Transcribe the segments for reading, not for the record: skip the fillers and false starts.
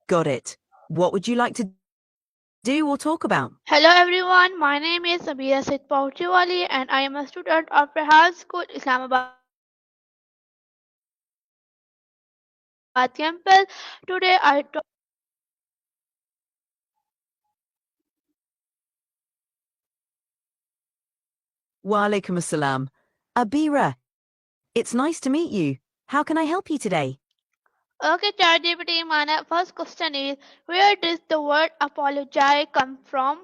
Got it. What would you like to do or talk about? Hello everyone, my name is Sabira Sid Pauchiwali and I am a student of Prahad School, Islamabad campus. Today I talk Wa alaikum assalam. Abira, it's nice to meet you. How can I help you today? Okay, ChatGPT, my first question is where does the word apologize come from?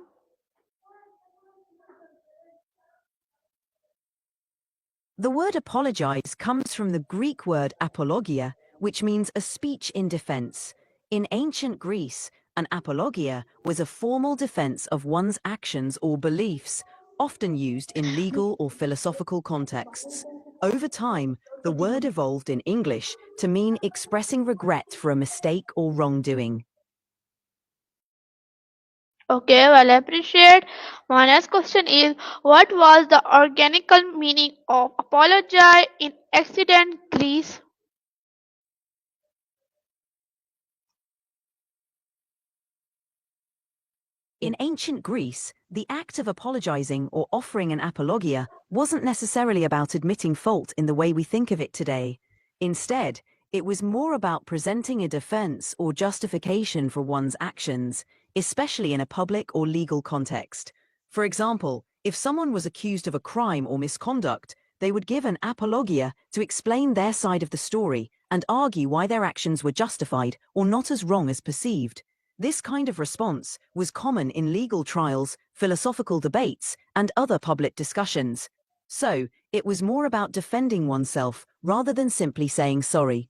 The word apologize comes from the Greek word apologia, which means a speech in defense. In ancient Greece, an apologia was a formal defense of one's actions or beliefs, often used in legal or philosophical contexts. Over time, the word evolved in English to mean expressing regret for a mistake or wrongdoing. Okay, well, I appreciate. My next question is what was the organical meaning of apologize in ancient Greece? In ancient Greece, the act of apologizing or offering an apologia wasn't necessarily about admitting fault in the way we think of it today. Instead, it was more about presenting a defense or justification for one's actions, especially in a public or legal context. For example, if someone was accused of a crime or misconduct, they would give an apologia to explain their side of the story and argue why their actions were justified or not as wrong as perceived. This kind of response was common in legal trials, philosophical debates, and other public discussions. So, it was more about defending oneself rather than simply saying sorry.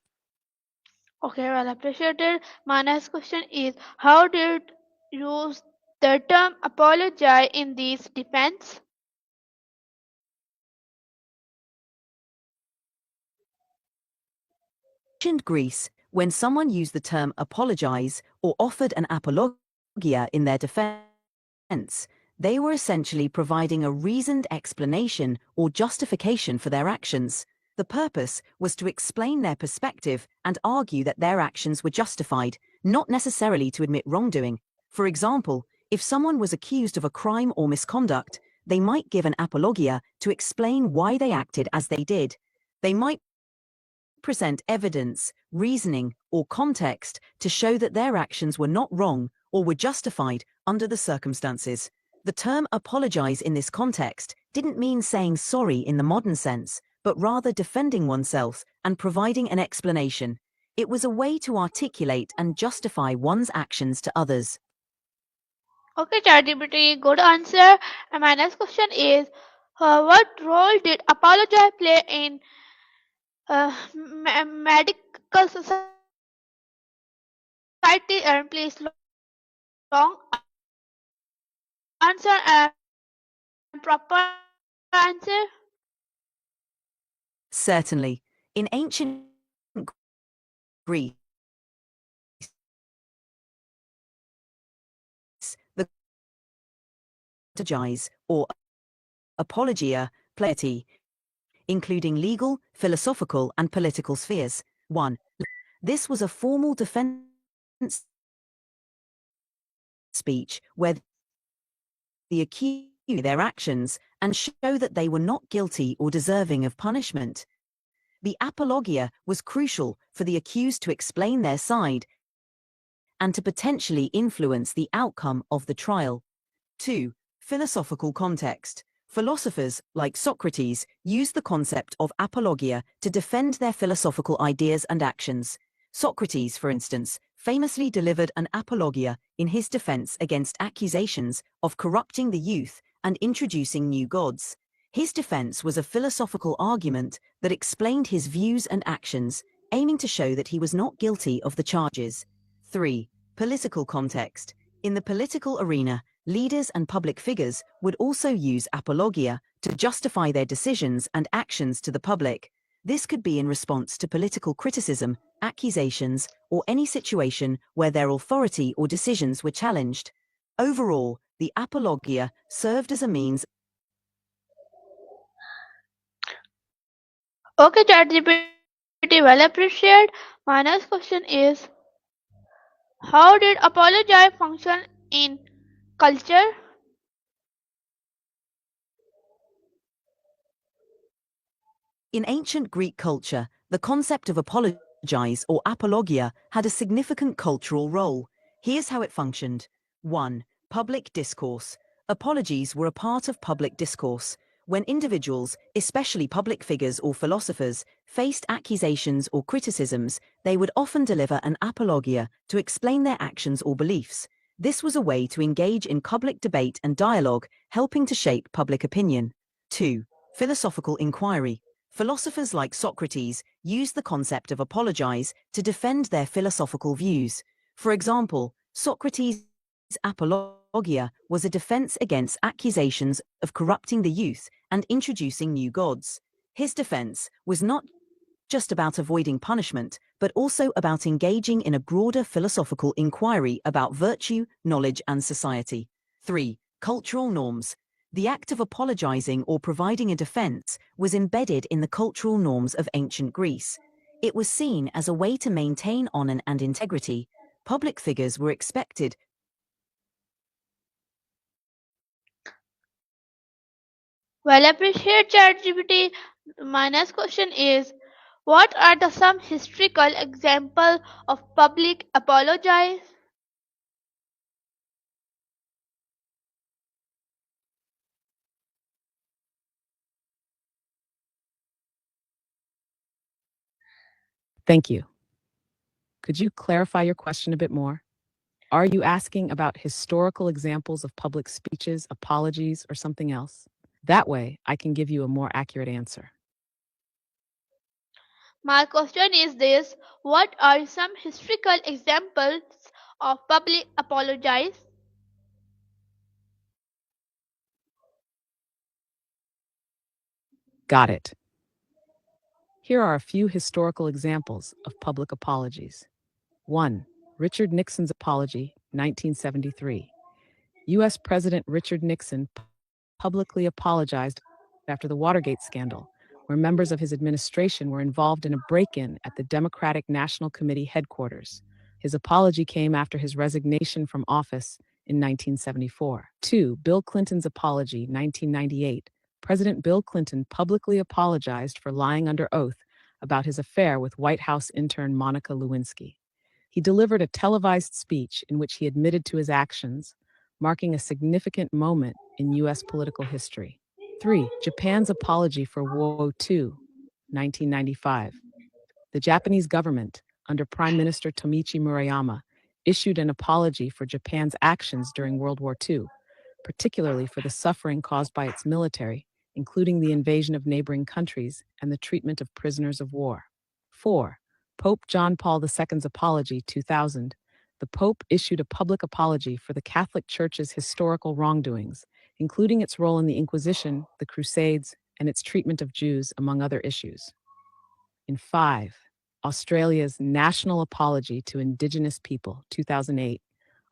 Okay, well, appreciated. My next question is how did use the term apologize in this defense? Ancient Greece, when someone used the term apologize or offered an apologia in their defense, they were essentially providing a reasoned explanation or justification for their actions. The purpose was to explain their perspective and argue that their actions were justified, not necessarily to admit wrongdoing. For example, if someone was accused of a crime or misconduct, they might give an apologia to explain why they acted as they did. They might present evidence, reasoning, or context to show that their actions were not wrong or were justified under the circumstances. The term apologize in this context didn't mean saying sorry in the modern sense, but rather defending oneself and providing an explanation. It was a way to articulate and justify one's actions to others. Okay, ChatGPT, good answer. And my next question is what role did apologize play in medical society? And please long answer and proper answer. Certainly, in ancient Greece, the apologize or apologia, piety, including legal, philosophical, and political spheres. 1. This was a formal defense speech where the accused their actions and show that they were not guilty or deserving of punishment. The apologia was crucial for the accused to explain their side and to potentially influence the outcome of the trial. 2. Philosophical context. Philosophers, like Socrates, used the concept of apologia to defend their philosophical ideas and actions. Socrates, for instance, famously delivered an apologia in his defense against accusations of corrupting the youth and introducing new gods. His defense was a philosophical argument that explained his views and actions, aiming to show that he was not guilty of the charges. 3. Political context. In the political arena, leaders and public figures would also use apologia to justify their decisions and actions to the public. This could be in response to political criticism, accusations, or any situation where their authority or decisions were challenged. Overall, the apologia served as a means. Okay, ChatGPT, well appreciated. My next question is How did apology function in culture? In ancient Greek culture, the concept of apologize or apologia had a significant cultural role. Here's how it functioned. 1. Public discourse. Apologies were a part of public discourse. When individuals, especially public figures or philosophers, faced accusations or criticisms, they would often deliver an apologia to explain their actions or beliefs. This was a way to engage in public debate and dialogue, helping to shape public opinion. 2. Philosophical inquiry. Philosophers like Socrates used the concept of apologize to defend their philosophical views. For example, Socrates' apologia was a defense against accusations of corrupting the youth and introducing new gods. His defense was not just about avoiding punishment, but also about engaging in a broader philosophical inquiry about virtue, knowledge, and society. 3. Cultural norms. The act of apologizing or providing a defense was embedded in the cultural norms of ancient Greece. It was seen as a way to maintain honor and integrity. Public figures were expected Well, appreciate ChatGPT. My next question is, what are the some historical example of public apologies? Thank you. Could you clarify your question a bit more? Are you asking about historical examples of public speeches, apologies, or something else? That way, I can give you a more accurate answer. My question is this, what are some historical examples of public apologies? Got it. Here are a few historical examples of public apologies. 1. Richard Nixon's apology, 1973. U.S. President Richard Nixon publicly apologized after the Watergate scandal, where members of his administration were involved in a break in at the Democratic National Committee headquarters. His apology came after his resignation from office in 1974. 2. Bill Clinton's apology, 1998. President Bill Clinton publicly apologized for lying under oath about his affair with White House intern Monica Lewinsky. He delivered a televised speech in which he admitted to his actions, marking a significant moment in U.S. political history. 3. Japan's apology for World War II, 1995. The Japanese government, under Prime Minister Tomichi Murayama, issued an apology for Japan's actions during World War II, particularly for the suffering caused by its military, including the invasion of neighboring countries and the treatment of prisoners of war. 4. Pope John Paul II's apology, 2000. The Pope issued a public apology for the Catholic Church's historical wrongdoings, including its role in the Inquisition, the Crusades, and its treatment of Jews, among other issues. In 5. Australia's National Apology to Indigenous People, 2008.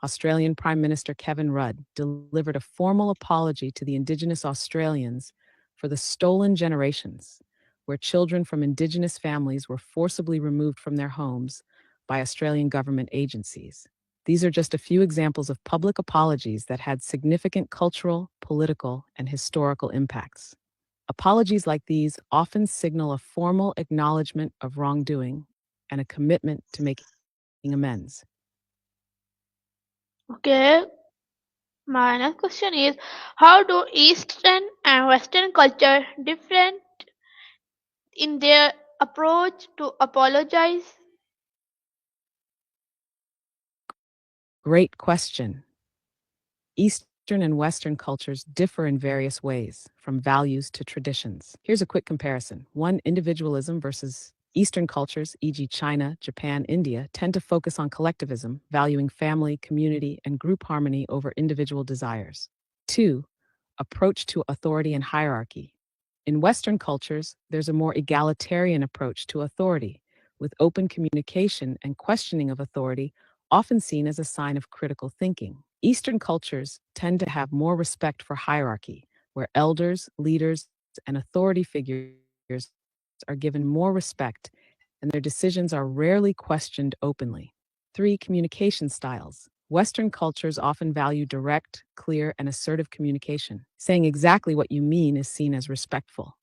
Australian Prime Minister Kevin Rudd delivered a formal apology to the Indigenous Australians for the stolen generations, where children from Indigenous families were forcibly removed from their homes by Australian government agencies. These are just a few examples of public apologies that had significant cultural, political, and historical impacts. Apologies like these often signal a formal acknowledgement of wrongdoing and a commitment to making amends. Okay, my next question is, how do Eastern and Western culture different in their approach to apologize? Great question. Eastern and Western cultures differ in various ways, from values to traditions. Here's a quick comparison. 1. Individualism versus Eastern cultures, e.g., China, Japan, India, tend to focus on collectivism, valuing family, community, and group harmony over individual desires. 2. Approach to authority and hierarchy. In Western cultures, there's a more egalitarian approach to authority, with open communication and questioning of authority often seen as a sign of critical thinking. Eastern cultures tend to have more respect for hierarchy, where elders, leaders, and authority figures are given more respect and their decisions are rarely questioned openly. 3. Communication styles. Western cultures often value direct, clear, and assertive communication. Saying exactly what you mean is seen as respectful.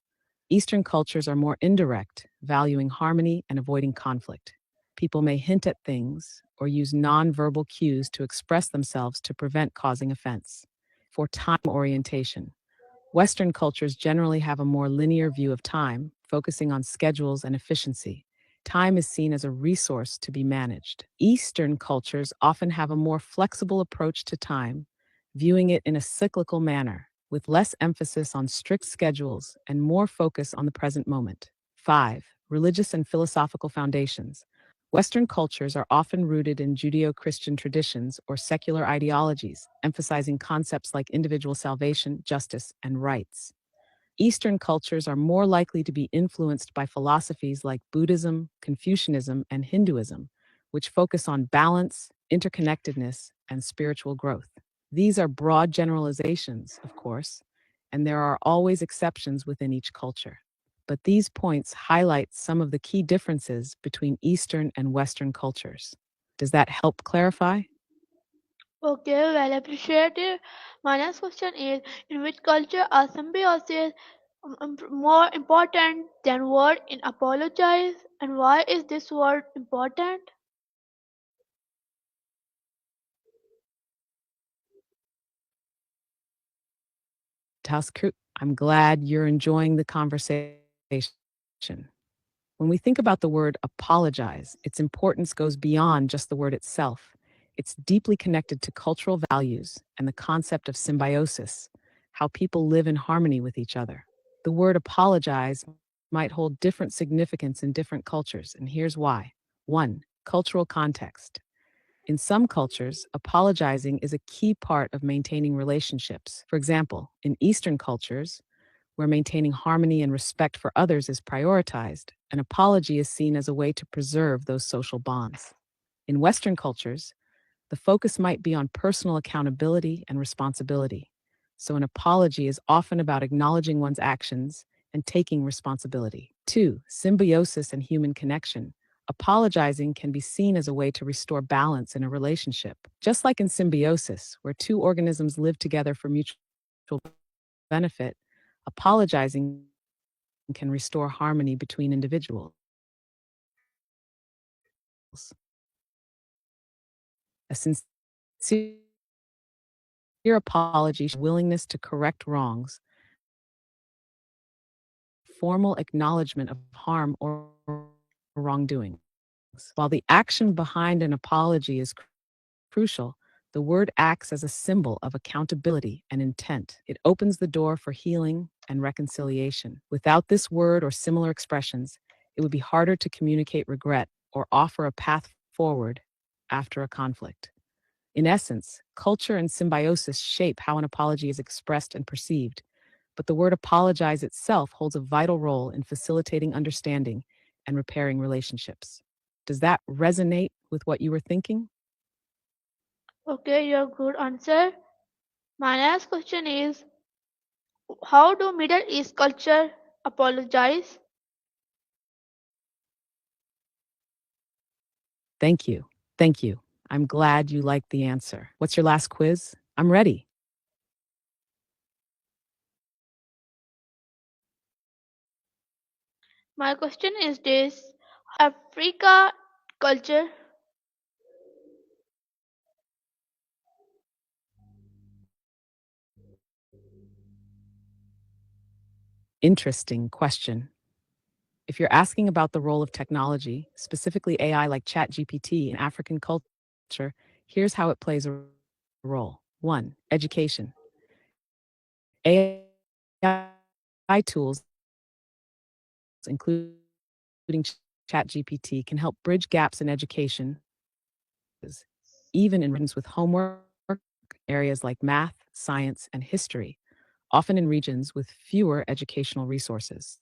Eastern cultures are more indirect, valuing harmony and avoiding conflict. People may hint at things or use nonverbal cues to express themselves to prevent causing offense. For time orientation, Western cultures generally have a more linear view of time, focusing on schedules and efficiency. Time is seen as a resource to be managed. Eastern cultures often have a more flexible approach to time, viewing it in a cyclical manner, with less emphasis on strict schedules and more focus on the present moment. 5. Religious and philosophical foundations. Western cultures are often rooted in Judeo-Christian traditions or secular ideologies, emphasizing concepts like individual salvation, justice, and rights. Eastern cultures are more likely to be influenced by philosophies like Buddhism, Confucianism, and Hinduism, which focus on balance, interconnectedness, and spiritual growth. These are broad generalizations, of course, and there are always exceptions within each culture. But these points highlight some of the key differences between Eastern and Western cultures. Does that help clarify? Okay, well appreciated. My next question is, in which culture are symbiosis more important than word in apologize, and why is this word important? Taskut, I'm glad you're enjoying the conversation. When we think about the word apologize, its importance goes beyond just the word itself. It's deeply connected to cultural values and the concept of symbiosis, how people live in harmony with each other. The word apologize might hold different significance in different cultures, and here's why. 1. Cultural context. In some cultures, apologizing is a key part of maintaining relationships. For example, in Eastern cultures, where maintaining harmony and respect for others is prioritized, an apology is seen as a way to preserve those social bonds. In Western cultures, the focus might be on personal accountability and responsibility. So, an apology is often about acknowledging one's actions and taking responsibility. 2. Symbiosis and human connection. Apologizing can be seen as a way to restore balance in a relationship. Just like in symbiosis, where two organisms live together for mutual benefit, apologizing can restore harmony between individuals. A sincere apology shows willingness to correct wrongs, formal acknowledgement of harm or wrongdoing. While the action behind an apology is crucial, the word acts as a symbol of accountability and intent. It opens the door for healing and reconciliation. Without this word or similar expressions, it would be harder to communicate regret or offer a path forward after a conflict. In essence, culture and symbiosis shape how an apology is expressed and perceived, but the word apologize itself holds a vital role in facilitating understanding and repairing relationships. Does that resonate with what you were thinking? Okay, your good answer. My next question is, how do Middle East culture apologize? Thank you. Thank you. I'm glad you liked the answer. What's your last quiz? I'm ready. My question is this: Africa culture. Interesting question. If you're asking about the role of technology, specifically AI like ChatGPT in African culture, here's how it plays a role. 1. Education. AI tools, including ChatGPT, can help bridge gaps in education, even in regions with homework, areas like math, science, and history, often in regions with fewer educational resources.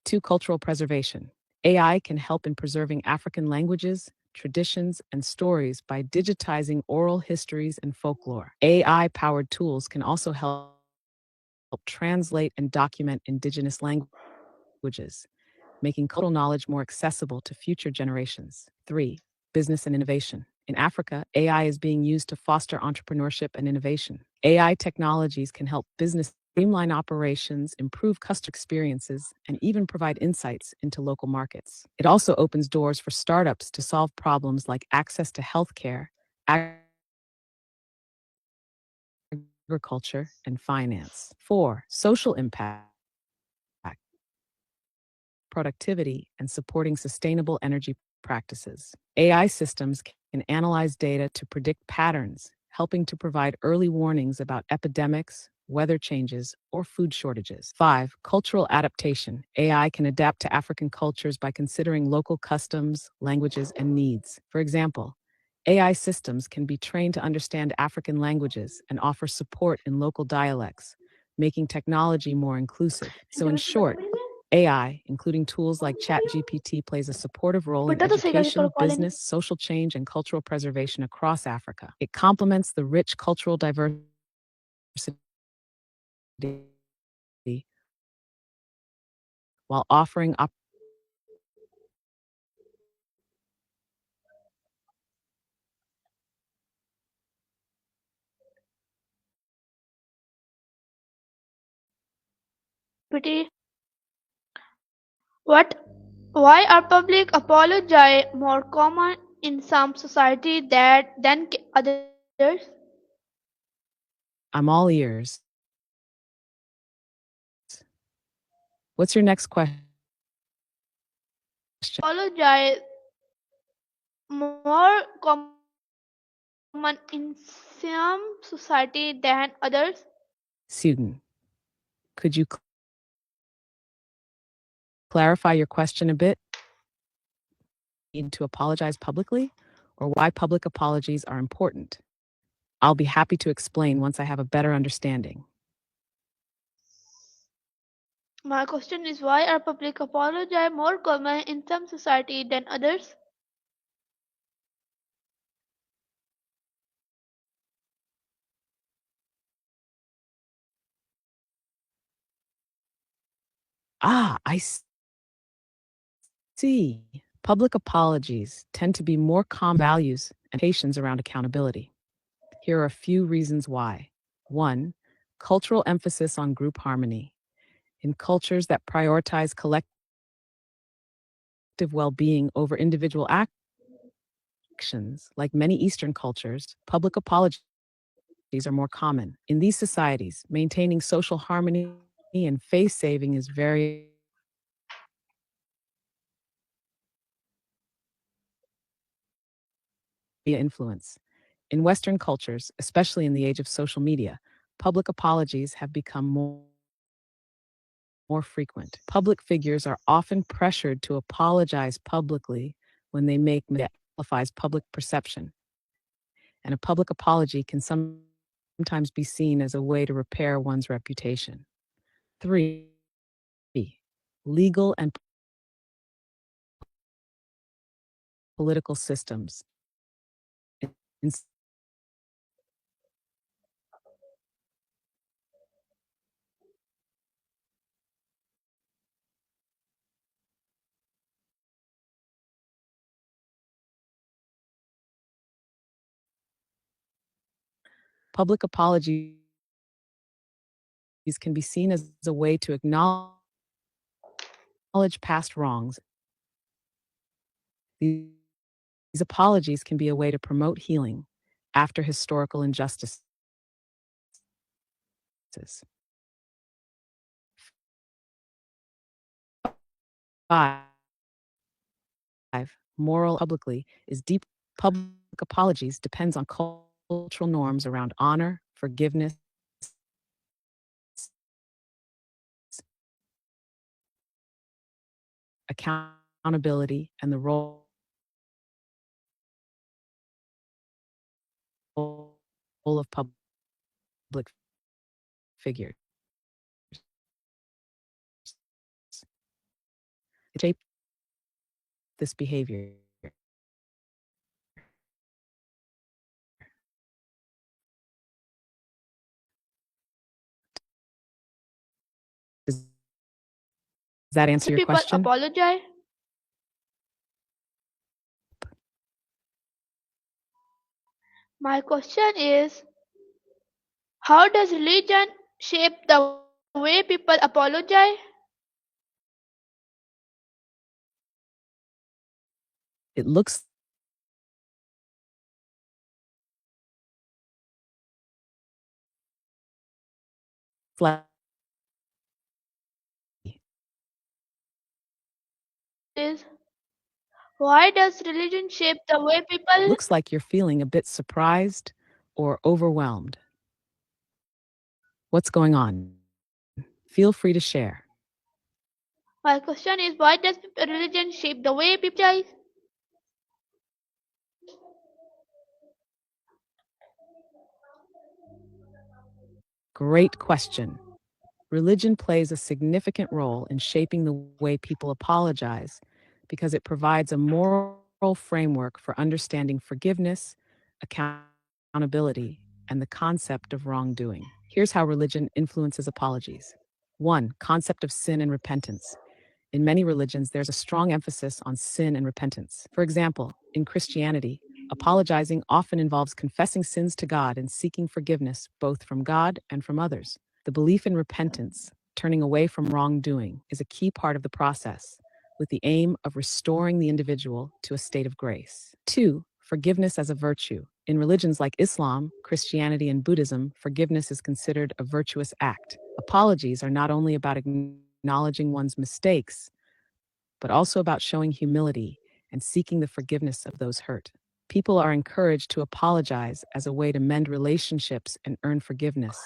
2. Cultural preservation. AI can help in preserving African languages, traditions, and stories by digitizing oral histories and folklore. AI powered tools can also help translate and document indigenous languages, making cultural knowledge more accessible to future generations. 3. Business and innovation. In Africa, AI is being used to foster entrepreneurship and innovation. AI technologies can help business streamline operations, improve customer experiences, and even provide insights into local markets. It also opens doors for startups to solve problems like access to healthcare, agriculture, and finance. 4. Social impact, productivity, and supporting sustainable energy practices. AI systems can analyze data to predict patterns, helping to provide early warnings about epidemics, weather changes, or food shortages. 5. Cultural adaptation. AI can adapt to African cultures by considering local customs, languages, and needs. For example, AI systems can be trained to understand African languages and offer support in local dialects, making technology more inclusive. So, in short, AI, including tools like ChatGPT, plays a supportive role in बेटा तो सही education, call business, social change, and cultural preservation across Africa. It complements the rich cultural diversity while offering pretty. What? Why are public apology more common in some society than others? I'm all ears. What's your next question? Apologize more common in some society than others. Student, could you clarify your question a bit? Need to apologize publicly, or why public apologies are important? I'll be happy to explain once I have a better understanding. My question is why are public apology more common in some society than others? I see. Public apologies tend to be more common values and patience around accountability. Here are a few reasons why. 1. Cultural emphasis on group harmony. In cultures that prioritize collective well-being over individual actions, like many Eastern cultures, public apologies are more common. In these societies, maintaining social harmony and face saving is very influence. In Western cultures, especially in the age of social media, public apologies have become more frequent. Public figures are often pressured to apologize publicly when they make that amplifies public perception, and a public apology can sometimes be seen as a way to repair one's reputation. 3. Legal and political systems. In public apologies can be seen as a way to acknowledge past wrongs. These apologies can be a way to promote healing after historical injustices. 5. Moral publicly is deep. Public apologies depends on cultural norms around honor, forgiveness, accountability, and the role of public figures. It shapes this behavior. Does that answer your People question? apologize. My question is, how does religion shape the way people apologize? It looks like Is why does religion shape the way people? looks like you're feeling a bit surprised or overwhelmed. What's going on? Feel free to share. My question is, why does religion shape the way people apologize? Great question. Religion plays a significant role in shaping the way people apologize because it provides a moral framework for understanding forgiveness, accountability, and the concept of wrongdoing. Here's how religion influences apologies. 1. Concept of sin and repentance. In many religions, there's a strong emphasis on sin and repentance. For example, in Christianity, apologizing often involves confessing sins to God and seeking forgiveness both from God and from others. The belief in repentance, turning away from wrongdoing, is a key part of the process, with the aim of restoring the individual to a state of grace. 2. Forgiveness as a virtue. In religions like Islam, Christianity, and Buddhism, forgiveness is considered a virtuous act. Apologies are not only about acknowledging one's mistakes, but also about showing humility and seeking the forgiveness of those hurt. People are encouraged to apologize as a way to mend relationships and earn forgiveness,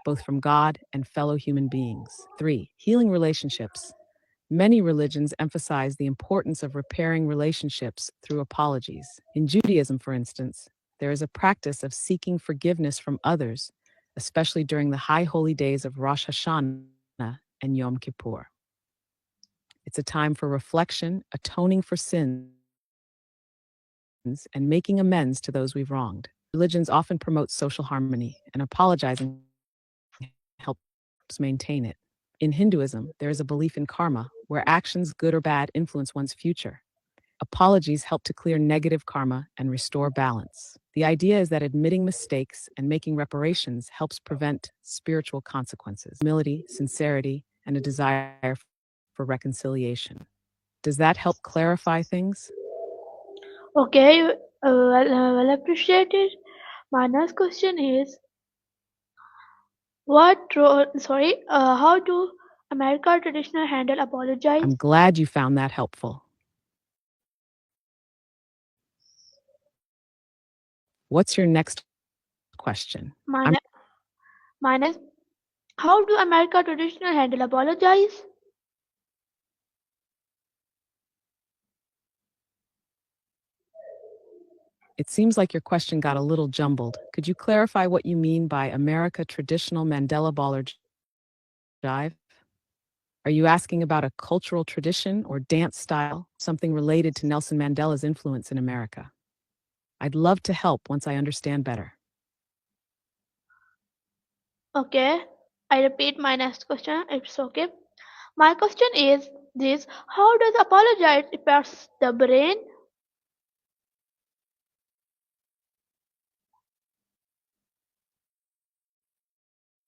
both from God and fellow human beings. 3. Healing relationships. Many religions emphasize the importance of repairing relationships through apologies. In Judaism, for instance, there is a practice of seeking forgiveness from others, especially during the high holy days of Rosh Hashanah and Yom Kippur. It's a time for reflection, atoning for sins, and making amends to those we've wronged. Religions often promote social harmony, and apologizing helps maintain it. In Hinduism, there is a belief in karma, where actions, good or bad, influence one's future. Apologies help to clear negative karma and restore balance. The idea is that admitting mistakes and making reparations helps prevent spiritual consequences. Humility, sincerity, and a desire for reconciliation. Does that help clarify things? Okay, well appreciated. My next question is, how do America traditional handle apologize? I'm glad you found that helpful. What's your next question? My, ne- my next, how do America traditional handle apologize? It seems like your question got a little jumbled. Could you clarify what you mean by America traditional Mandela ball or jive? Are you asking about a cultural tradition or dance style, something related to Nelson Mandela's influence in America? I'd love to help once I understand better. Okay, I repeat my next question. It's okay. My question is this: how does apologize affect the brain?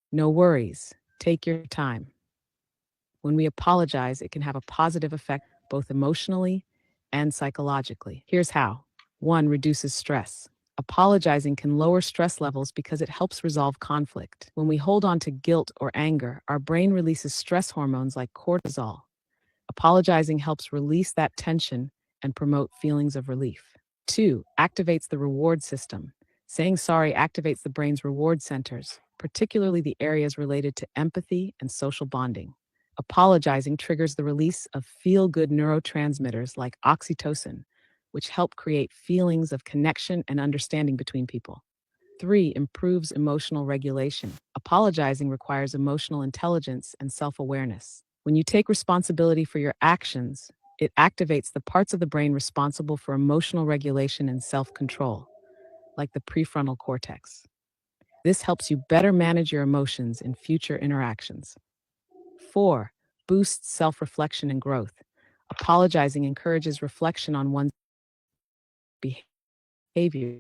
No worries. Take your time. When we apologize, it can have a positive effect both emotionally and psychologically. Here's how. 1. Reduces stress. Apologizing can lower stress levels because it helps resolve conflict. When we hold on to guilt or anger, our brain releases stress hormones like cortisol. Apologizing helps release that tension and promote feelings of relief. 2. Activates the reward system. Saying sorry activates the brain's reward centers, particularly the areas related to empathy and social bonding. Apologizing triggers the release of feel-good neurotransmitters like oxytocin, which help create feelings of connection and understanding between people. 3. Improves emotional regulation. Apologizing requires emotional intelligence and self-awareness. When you take responsibility for your actions, it activates the parts of the brain responsible for emotional regulation and self-control, like the prefrontal cortex. This helps you better manage your emotions in future interactions. 4. Boosts self-reflection and growth. Apologizing encourages reflection on one's behavior,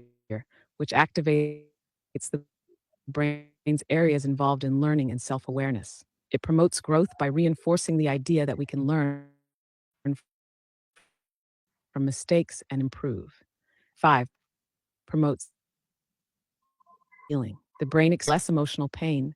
which activates the brain's areas involved in learning and self awareness. It promotes growth by reinforcing the idea that we can learn from mistakes and improve. 5. Promotes healing. The brain experiences less emotional pain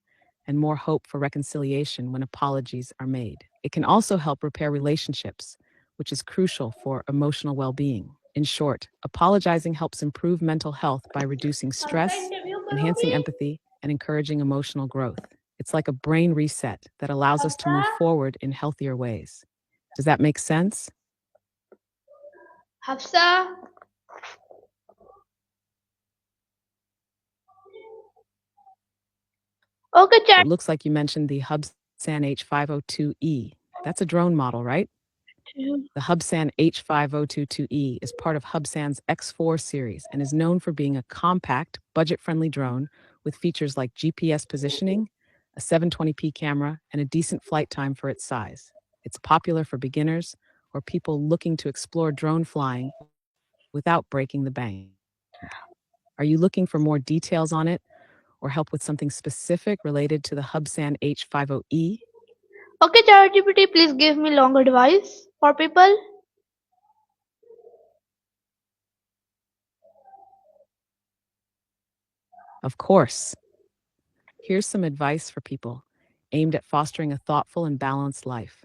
and more hope for reconciliation when apologies are made. It can also help repair relationships, which is crucial for emotional well being. In short, apologizing helps improve mental health by reducing stress, enhancing empathy, and encouraging emotional growth. It's like a brain reset that allows us to move forward in healthier ways. Does that make sense? Hafsa, okay, chat. It looks like you mentioned the Hubsan H502E. That's a drone model, right? The Hubsan H5022E is part of Hubsan's X4 series and is known for being a compact, budget-friendly drone with features like GPS positioning, a 720p camera, and a decent flight time for its size. It's popular for beginners or people looking to explore drone flying without breaking the bank. Are you looking for more details on it or help with something specific related to the Hubsan H50E? Okay, ChatGPT, please give me long advice for people. Of course. Here's some advice for people aimed at fostering a thoughtful and balanced life.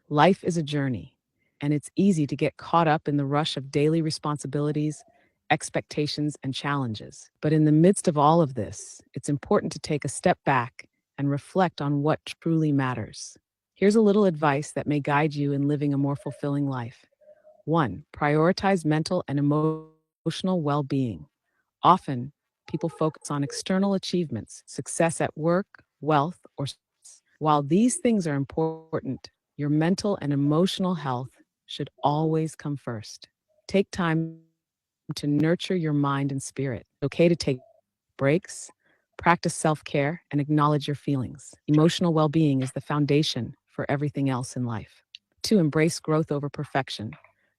Life is a journey, and it's easy to get caught up in the rush of daily responsibilities, expectations, and challenges. But in the midst of all of this, it's important to take a step back and reflect on what truly matters. Here's a little advice that may guide you in living a more fulfilling life. 1. Prioritize mental and emotional well being. Often, people focus on external achievements, success at work, wealth, or success. While these things are important, your mental and emotional health should always come first. Take time to nurture your mind and spirit. It's okay to take breaks, practice self care, and acknowledge your feelings. Emotional well being is the foundation for everything else in life. 2. Embrace growth over perfection.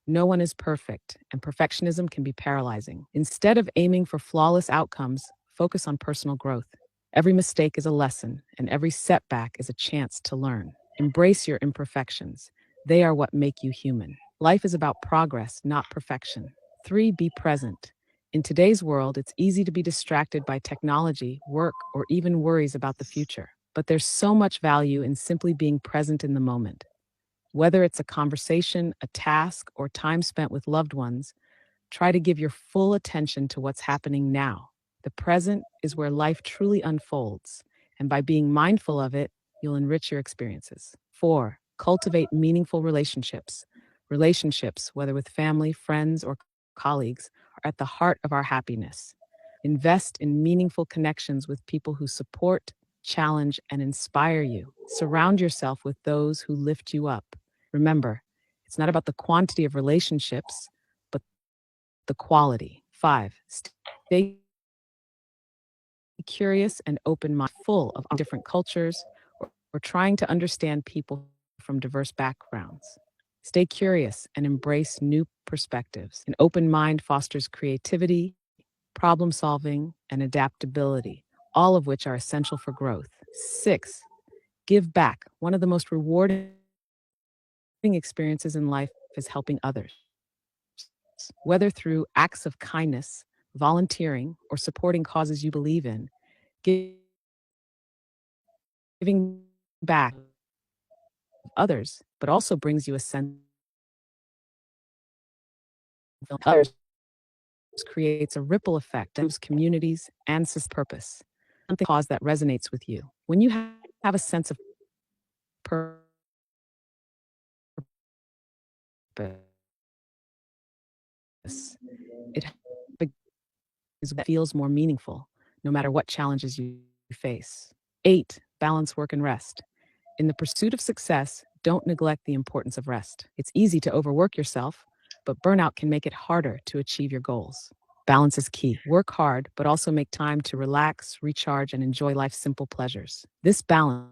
No one is perfect, and perfectionism can be paralyzing. Instead of aiming for flawless outcomes, focus on personal growth. Every mistake is a lesson, and every setback is a chance to learn. Embrace your imperfections. They are what make you human. Life is about progress, not perfection. 3. Be present. In today's world, it's easy to be distracted by technology, work, or even worries about the future. But there's so much value in simply being present in the moment. Whether it's a conversation, a task, or time spent with loved ones, try to give your full attention to what's happening now. The present is where life truly unfolds, and by being mindful of it, you'll enrich your experiences. 4. Cultivate meaningful relationships. Relationships, whether with family, friends, or colleagues, are at the heart of our happiness. Invest in meaningful connections with people who support, challenge, and inspire you. Surround yourself with those who lift you up. Remember, it's not about the quantity of relationships, but the quality. 5. Stay curious and open-minded, full of different cultures, or trying to understand people from diverse backgrounds. Stay curious and embrace new perspectives. An open mind fosters creativity, problem solving, and adaptability, all of which are essential for growth. 6. Give back. One of the most rewarding experiences in life is helping others. Whether through acts of kindness, volunteering, or supporting causes you believe in, giving back to others, but also brings you a sense of others creates a ripple effect in communities and purpose. Something cause that resonates with you. When you have a sense of purpose, it feels more meaningful, no matter what challenges you face. 8. Balance work and rest. In the pursuit of success, don't neglect the importance of rest. It's easy to overwork yourself, but burnout can make it harder to achieve your goals. Balance is key. Work hard, but also make time to relax, recharge, and enjoy life's simple pleasures. This balance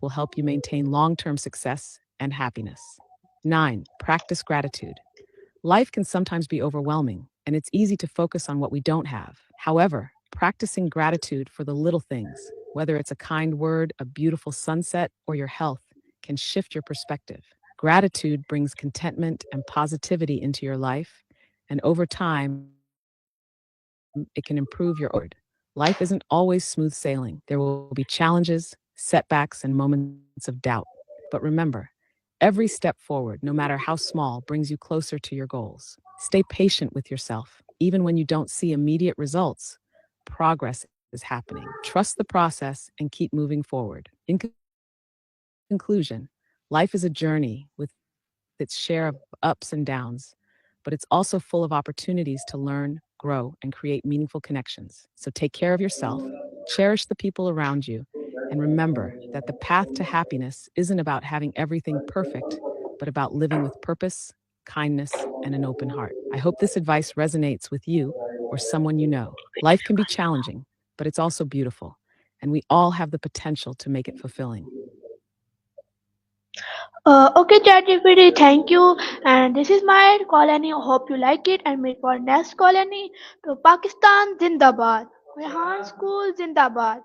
will help you maintain long-term success and happiness. 9. Practice gratitude. Life can sometimes be overwhelming, and it's easy to focus on what we don't have. However, practicing gratitude for the little things, whether it's a kind word, a beautiful sunset, or your health, can shift your perspective. Gratitude brings contentment and positivity into your life, and over time, it can improve your mood. Life isn't always smooth sailing. There will be challenges, setbacks, and moments of doubt. But remember, every step forward, no matter how small, brings you closer to your goals. Stay patient with yourself. Even when you don't see immediate results, progress is happening. Trust the process and keep moving forward. In conclusion, life is a journey with its share of ups and downs, but it's also full of opportunities to learn, grow, and create meaningful connections. So take care of yourself, cherish the people around you, and remember that the path to happiness isn't about having everything perfect, but about living with purpose, kindness, and an open heart. I hope this advice resonates with you or someone you know. Life can be challenging, but it's also beautiful, and we all have the potential to make it fulfilling. Okay, ChatGPT, thank you. And this is my colony. Hope you like it and meet for next colony. To Pakistan, Zindabad. Rehan School, Zindabad.